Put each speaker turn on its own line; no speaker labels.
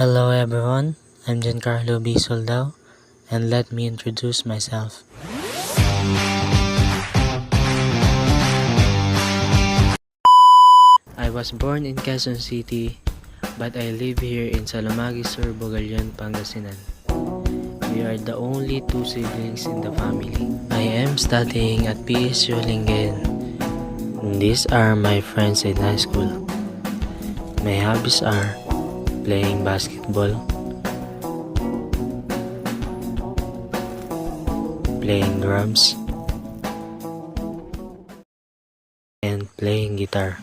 Hello everyone, I'm Giancarlo B. Soldao, and let me introduce myself. I was born in Quezon City, but I live here in Salamagi Sur, Bogalion, Pangasinan. We are the only two siblings in the family. I am studying at PSU Lingen. These are my friends in high school. My hobbies are playing basketball, playing drums, and playing guitar.